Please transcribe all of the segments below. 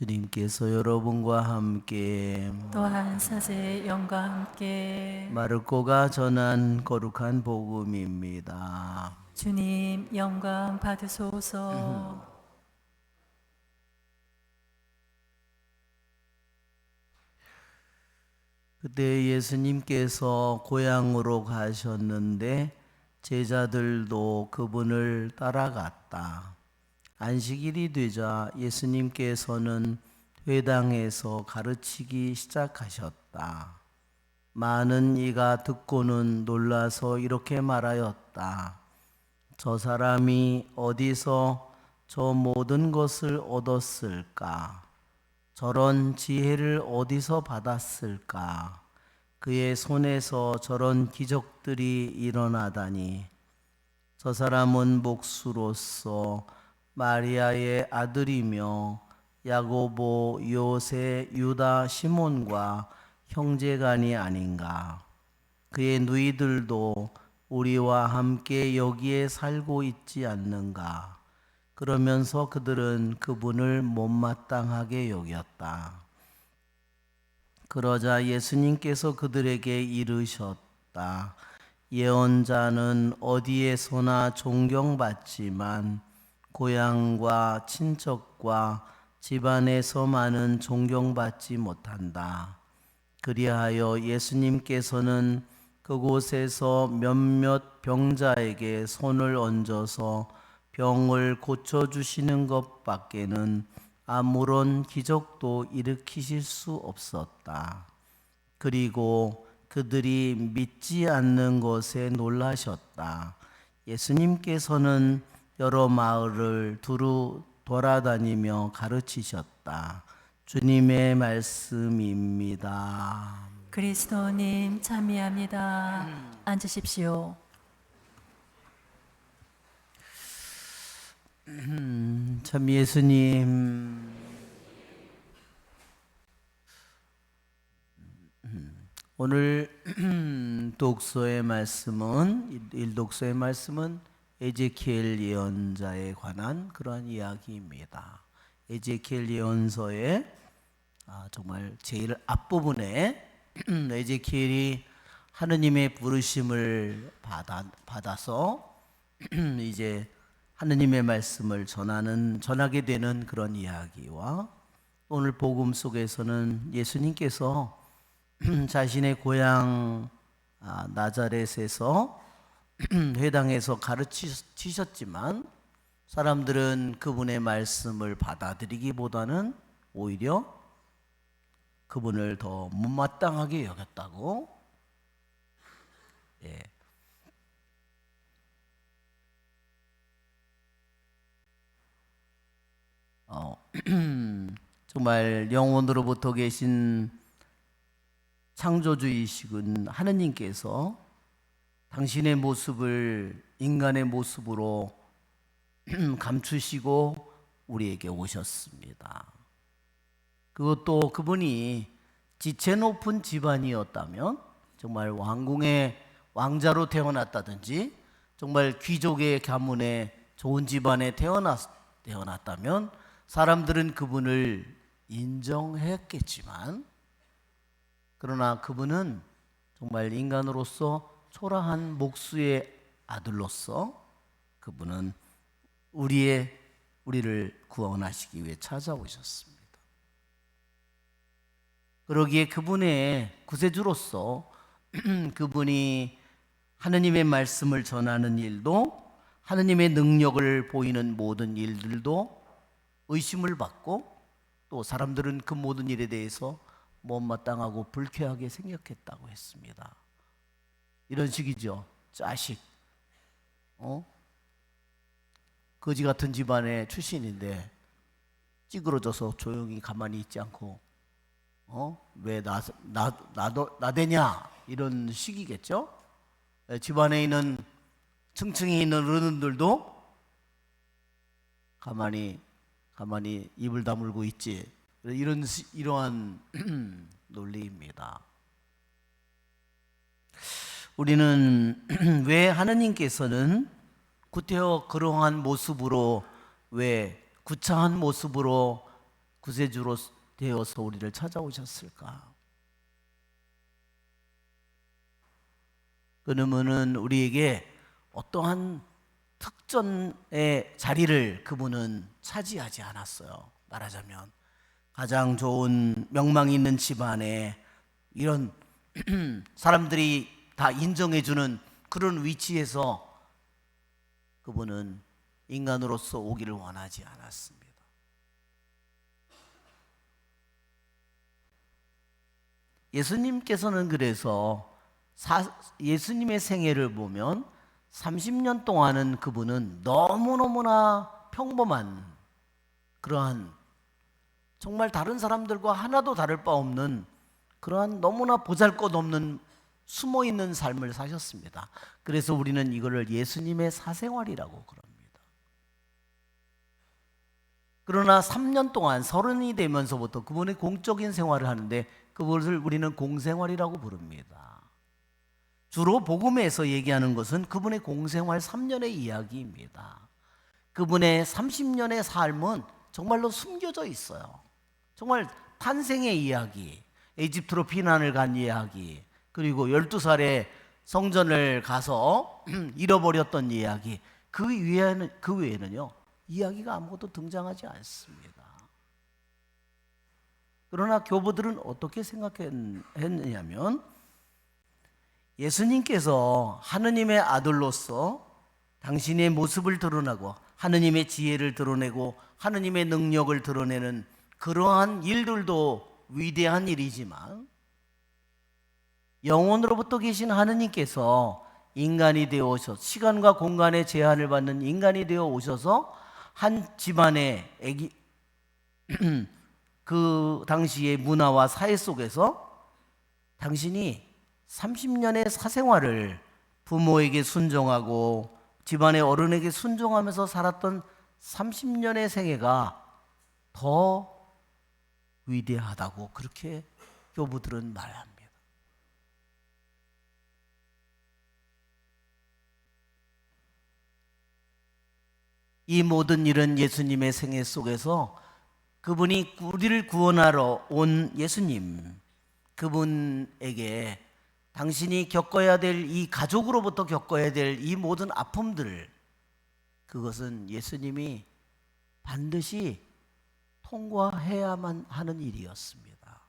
주님께서 여러분과 함께 또한 사제의 영과 함께 마르코가 전한 거룩한 복음입니다. 주님 영광 받으소서. 그때 예수님께서 고향으로 가셨는데 제자들도 그분을 따라갔다. 안식일이 되자 예수님께서는 회당에서 가르치기 시작하셨다. 많은 이가 듣고는 놀라서 이렇게 말하였다. 저 사람이 어디서 저 모든 것을 얻었을까? 저런 지혜를 어디서 받았을까? 그의 손에서 저런 기적들이 일어나다니. 저 사람은 목수로서 마리아의 아들이며 야고보, 요세, 유다, 시몬과 형제간이 아닌가. 그의 누이들도 우리와 함께 여기에 살고 있지 않는가. 그러면서 그들은 그분을 못마땅하게 여겼다. 그러자 예수님께서 그들에게 이르셨다. 예언자는 어디에서나 존경받지만 고향과 친척과 집안에서만은 존경받지 못한다. 그리하여 예수님께서는 그곳에서 몇몇 병자에게 손을 얹어서 병을 고쳐주시는 것밖에는 아무런 기적도 일으키실 수 없었다. 그리고 그들이 믿지 않는 것에 놀라셨다. 예수님께서는 여러 마을을 두루 돌아다니며 가르치셨다. 주님의 말씀입니다. 그리스도님 참여합니다. 앉으십시오. 참 예수님 오늘 독서의 말씀은 일독서의 말씀은 에제키엘 예언자에 관한 그러한 이야기입니다. 에제키엘 예언서의 정말 제일 앞부분에 에제키엘이 하느님의 부르심을 받아서 이제 하느님의 말씀을 전하게 되는 그런 이야기와 오늘 복음 속에서는 예수님께서 자신의 고향 나자렛에서 회당에서 가르치셨지만 사람들은 그분의 말씀을 받아들이기보다는 오히려 그분을 더 못마땅하게 여겼다고. 예. 정말 영원으로부터 계신 창조주이시군 하느님께서 당신의 모습을 인간의 모습으로 감추시고 우리에게 오셨습니다. 그것도 그분이 지체 높은 집안이었다면, 정말 왕궁의 왕자로 태어났다든지 정말 귀족의 가문에 좋은 집안에 태어났다면 사람들은 그분을 인정했겠지만, 그러나 그분은 정말 인간으로서 초라한 목수의 아들로서 그분은 우리를 구원하시기 위해 찾아오셨습니다. 그러기에 그분의 구세주로서 그분이 하느님의 말씀을 전하는 일도, 하느님의 능력을 보이는 모든 일들도 의심을 받고, 또 사람들은 그 모든 일에 대해서 못마땅하고 불쾌하게 생각했다고 했습니다. 이런 식이죠. 자식, 거지 같은 집안의 출신인데 찌그러져서 조용히 가만히 있지 않고 왜 나대냐, 이런 식이겠죠. 집안에 있는 층층이 있는 어른들도 가만히 입을 다물고 있지, 이러한 논리입니다. 우리는 왜 하느님께서는 구태여 그러한 모습으로, 왜 구차한 모습으로 구세주로 되어서 우리를 찾아오셨을까? 그러면은 우리에게 어떠한 특전의 자리를 그분은 차지하지 않았어요. 말하자면 가장 좋은 명망 있는 집안에 이런 사람들이 다 인정해주는 그런 위치에서 그분은 인간으로서 오기를 원하지 않았습니다. 예수님께서는 그래서 예수님의 생애를 보면 30년 동안은 그분은 너무너무나 평범한 그러한 정말 다른 사람들과 하나도 다를 바 없는 그러한 너무나 보잘것없는 숨어있는 삶을 사셨습니다. 그래서 우리는 이거를 예수님의 사생활이라고 그럽니다. 그러나 3년 동안 30이 되면서부터 그분의 공적인 생활을 하는데 그것을 우리는 공생활이라고 부릅니다. 주로 복음에서 얘기하는 것은 그분의 공생활 3년의 이야기입니다. 그분의 30년의 삶은 정말로 숨겨져 있어요. 정말 탄생의 이야기, 이집트로 피난을 간 이야기, 그리고 12살에 성전을 가서 잃어버렸던 이야기, 그 외에는요 이야기가 아무것도 등장하지 않습니다. 그러나 교부들은 어떻게 생각했느냐면 예수님께서 하느님의 아들로서 당신의 모습을 드러나고 하느님의 지혜를 드러내고 하느님의 능력을 드러내는 그러한 일들도 위대한 일이지만 영원으로부터 계신 하느님께서 인간이 되어 오셔서 시간과 공간의 제한을 받는 인간이 되어 오셔서 한 집안의 그 당시의 문화와 사회 속에서 당신이 30년의 사생활을 부모에게 순종하고 집안의 어른에게 순종하면서 살았던 30년의 생애가 더 위대하다고 그렇게 교부들은 말합니다. 이 모든 일은 예수님의 생애 속에서 그분이 우리를 구원하러 온 예수님, 그분에게 당신이 겪어야 될 이 가족으로부터 겪어야 될 이 모든 아픔들, 그것은 예수님이 반드시 통과해야만 하는 일이었습니다.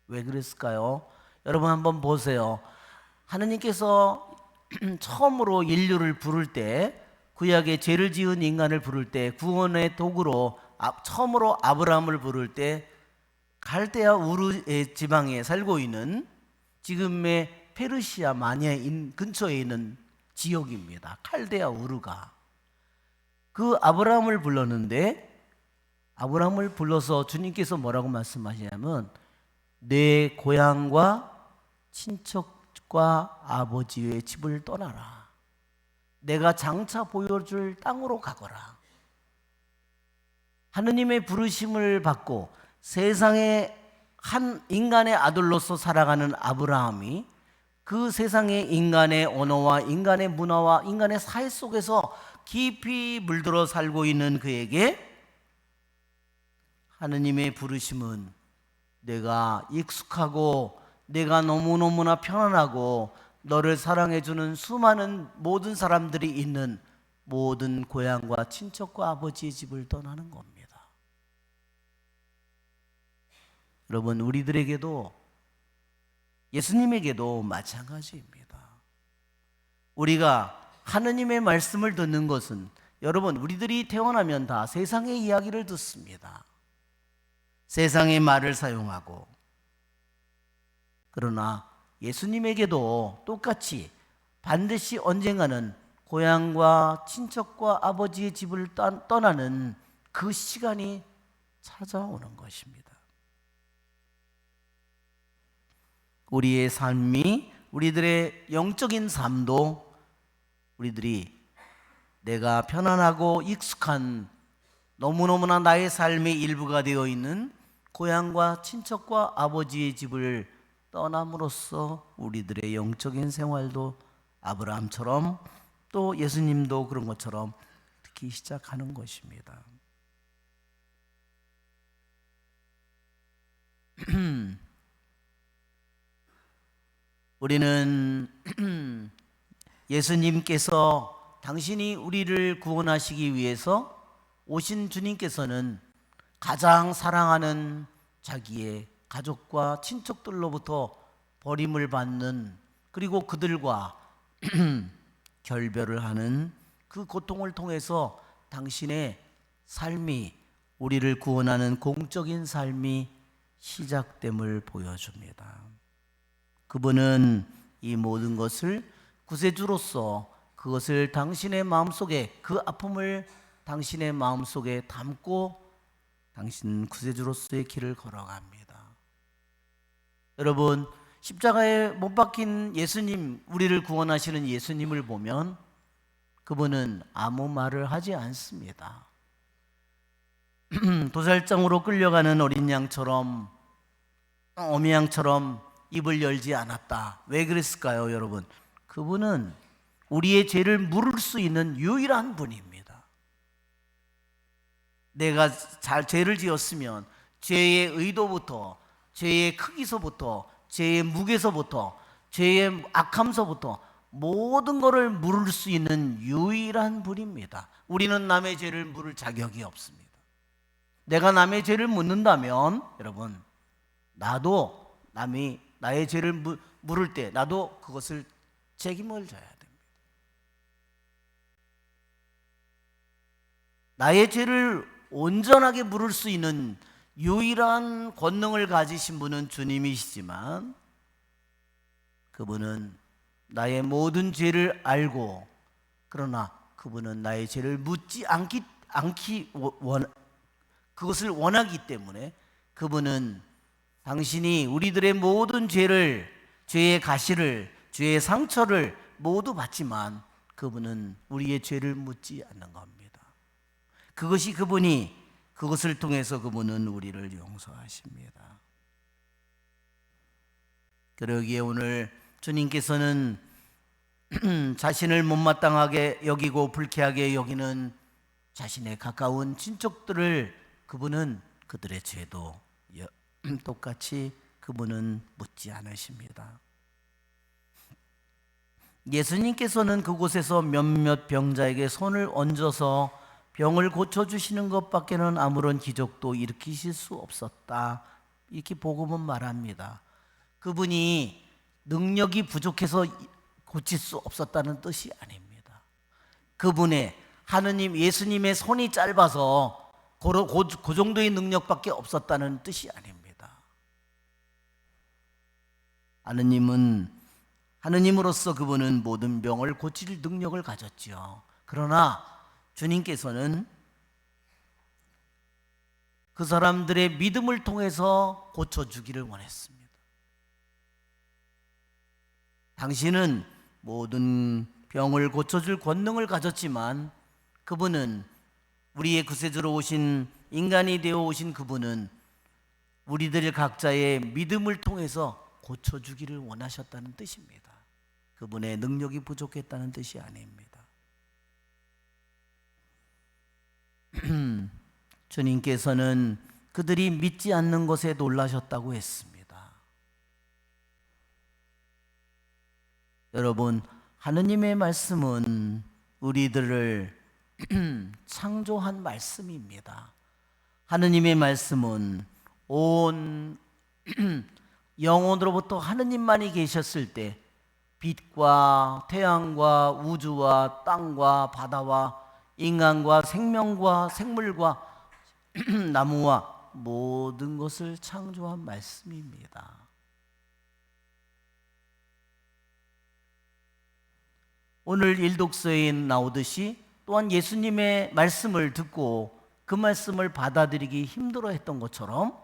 왜 그랬을까요? 여러분 한번 보세요. 하느님께서 처음으로 인류를 부를 때, 구약의 죄를 지은 인간을 부를 때, 구원의 도구로 처음으로 아브라함을 부를 때 갈대아 우르의 지방에 살고 있는 지금의 페르시아 마니아 근처에 있는 지역입니다. 칼데아 우르가 그 아브라함을 불렀는데, 아브라함을 불러서 주님께서 뭐라고 말씀하시냐면 내 고향과 친척과 아버지의 집을 떠나라. 내가 장차 보여줄 땅으로 가거라. 하느님의 부르심을 받고 세상에 한 인간의 아들로서 살아가는 아브라함이 그 세상의 인간의 언어와 인간의 문화와 인간의 사회 속에서 깊이 물들어 살고 있는 그에게 하느님의 부르심은 내가 익숙하고 내가 너무너무나 편안하고 너를 사랑해주는 수많은 모든 사람들이 있는 모든 고향과 친척과 아버지의 집을 떠나는 겁니다. 여러분, 우리들에게도 예수님에게도 마찬가지입니다. 우리가 하느님의 말씀을 듣는 것은, 여러분, 우리들이 태어나면 다 세상의 이야기를 듣습니다. 세상의 말을 사용하고. 그러나 예수님에게도 똑같이 반드시 언젠가는 고향과 친척과 아버지의 집을 떠나는 그 시간이 찾아오는 것입니다. 우리의 삶이, 우리들의 영적인 삶도 우리들이 내가 편안하고 익숙한 너무너무나 나의 삶의 일부가 되어 있는 고향과 친척과 아버지의 집을 떠남으로써 우리들의 영적인 생활도 아브라함처럼 또 예수님도 그런 것처럼 특히 시작하는 것입니다. 우리는 예수님께서 당신이 우리를 구원하시기 위해서 오신 주님께서는 가장 사랑하는 자기의 가족과 친척들로부터 버림을 받는, 그리고 그들과 결별을 하는 그 고통을 통해서 당신의 삶이, 우리를 구원하는 공적인 삶이 시작됨을 보여줍니다. 그분은 이 모든 것을 구세주로서 그것을 당신의 마음속에, 그 아픔을 당신의 마음속에 담고 당신 구세주로서의 길을 걸어갑니다. 여러분, 십자가에 못 박힌 예수님, 우리를 구원하시는 예수님을 보면 그분은 아무 말을 하지 않습니다. 도살장으로 끌려가는 어린 양처럼, 어미 양처럼 입을 열지 않았다. 왜 그랬을까요, 여러분? 그분은 우리의 죄를 물을 수 있는 유일한 분입니다. 내가 죄를 지었으면 죄의 의도부터, 죄의 크기서부터, 죄의 무게서부터, 죄의 악함서부터 모든 것을 물을 수 있는 유일한 분입니다. 우리는 남의 죄를 물을 자격이 없습니다. 내가 남의 죄를 묻는다면, 여러분, 나도 남이 나의 죄를 물을 때 나도 그것을 책임을 져야 됩니다. 나의 죄를 온전하게 물을 수 있는 유일한 권능을 가지신 분은 주님이시지만, 그분은 나의 모든 죄를 알고, 그러나 그분은 나의 죄를 묻지 그것을 원하기 때문에 그분은 당신이 우리들의 모든 죄를, 죄의 가시를, 죄의 상처를 모두 받지만 그분은 우리의 죄를 묻지 않는 겁니다. 그것이 그것을 통해서 그분은 우리를 용서하십니다. 그러기에 오늘 주님께서는 자신을 못마땅하게 여기고 불쾌하게 여기는 자신의 가까운 친척들을 그분은 그들의 죄도 똑같이 그분은 묻지 않으십니다. 예수님께서는 그곳에서 몇몇 병자에게 손을 얹어서 병을 고쳐주시는 것밖에는 아무런 기적도 일으키실 수 없었다, 이렇게 복음은 말합니다. 그분이 능력이 부족해서 고칠 수 없었다는 뜻이 아닙니다. 그분의 하느님, 예수님의 손이 짧아서 그 정도의 능력밖에 없었다는 뜻이 아닙니다. 하느님으로서 그분은 모든 병을 고칠 능력을 가졌지요. 그러나 주님께서는 그 사람들의 믿음을 통해서 고쳐주기를 원했습니다. 당신은 모든 병을 고쳐줄 권능을 가졌지만 그분은, 우리의 구세주로 오신, 인간이 되어 오신 그분은 우리들 각자의 믿음을 통해서 고쳐주기를 원하셨다는 뜻입니다. 그분의 능력이 부족했다는 뜻이 아닙니다. 주님께서는 그들이 믿지 않는 것에 놀라셨다고 했습니다. 여러분, 하느님의 말씀은 우리들을 창조한 말씀입니다. 하느님의 말씀은 온 영혼으로부터 하느님만이 계셨을 때 빛과 태양과 우주와 땅과 바다와 인간과 생명과 생물과 나무와 모든 것을 창조한 말씀입니다. 오늘 일독서에 나오듯이 또한 예수님의 말씀을 듣고 그 말씀을 받아들이기 힘들어했던 것처럼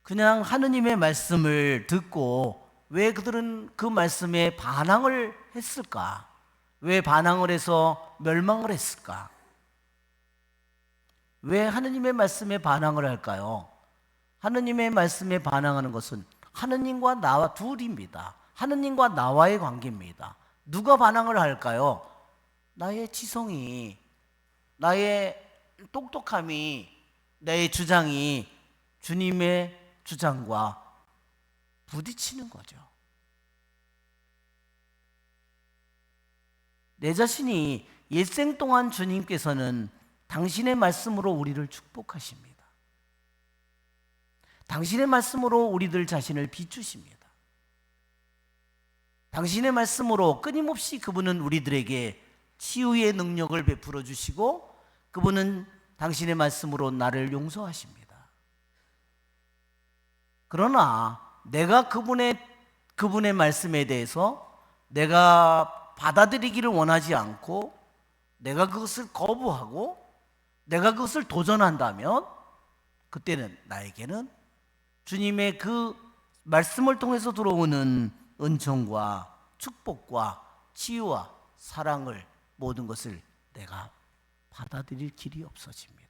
그냥 하느님의 말씀을 듣고 왜 그들은 그 말씀에 반항을 했을까? 왜 반항을 해서 멸망을 했을까? 왜 하느님의 말씀에 반항을 할까요? 하느님의 말씀에 반항하는 것은 하느님과 나와 둘입니다. 하느님과 나와의 관계입니다. 누가 반항을 할까요? 나의 지성이, 나의 똑똑함이, 나의 주장이 주님의 주장과 부딪히는 거죠. 내 자신이 일생 동안 주님께서는 당신의 말씀으로 우리를 축복하십니다. 당신의 말씀으로 우리들 자신을 비추십니다. 당신의 말씀으로 끊임없이 그분은 우리들에게 치유의 능력을 베풀어 주시고 그분은 당신의 말씀으로 나를 용서하십니다. 그러나 내가 그분의 말씀에 대해서 내가 받아들이기를 원하지 않고 내가 그것을 거부하고 내가 그것을 도전한다면 그때는 나에게는 주님의 그 말씀을 통해서 들어오는 은총과 축복과 치유와 사랑을 모든 것을 내가 받아들일 길이 없어집니다.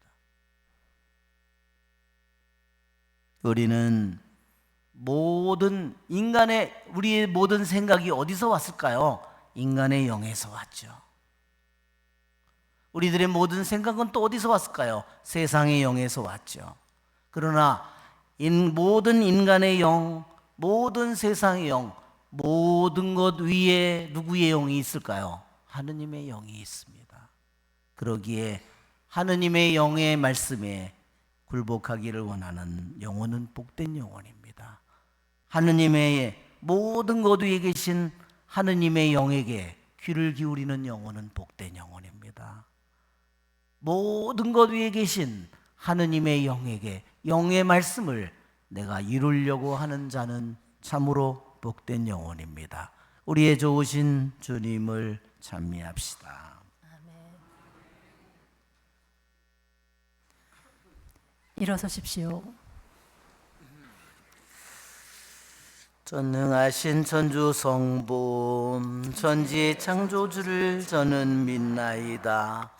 우리는 우리의 모든 생각이 어디서 왔을까요? 인간의 영에서 왔죠. 우리들의 모든 생각은 또 어디서 왔을까요? 세상의 영에서 왔죠. 그러나 모든 인간의 영, 모든 세상의 영, 모든 것 위에 누구의 영이 있을까요? 하느님의 영이 있습니다. 그러기에 하느님의 영의 말씀에 굴복하기를 원하는 영혼은 복된 영혼입니다. 하느님의 모든 것 위에 계신 하느님의 영에게 귀를 기울이는 영혼은 복된 영혼입니다. 모든 것 위에 계신 하느님의 영에게 영의 말씀을 내가 이루려고 하는 자는 참으로 복된 영혼입니다. 우리의 좋으신 주님을 찬미합시다. 일어서십시오. 전능하신 천주 성부 천지 창조주를 저는 믿나이다.